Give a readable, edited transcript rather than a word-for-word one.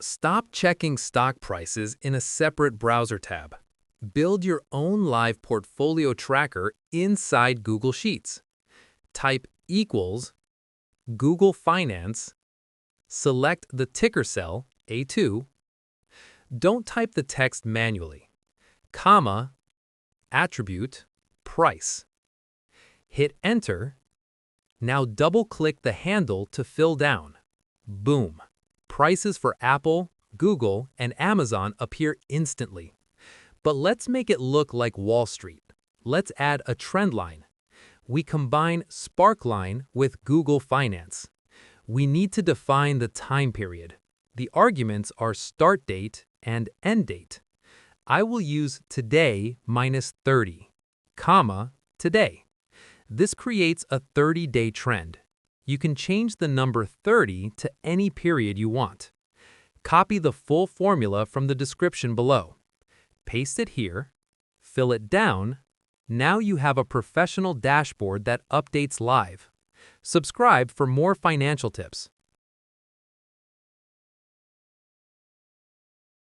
Stop checking stock prices in a separate browser tab. Build your own live portfolio tracker inside Google Sheets. Type equals Google Finance, select the ticker cell A2. Don't type the text manually. Comma, attribute, price. Hit enter. Now double-click the handle to fill down. Boom! Prices for Apple, Google, and Amazon appear instantly. But let's make it look like Wall Street. Let's add a trend line. We combine SPARKLINE with Google Finance. We need to define the time period. The arguments are start date and end date. I will use today minus 30, comma, today. This creates a 30-day trend. You can change the number 30 to any period you want. Copy the full formula from the description below. Paste it here, fill it down. Now you have a professional dashboard that updates live. Subscribe for more financial tips.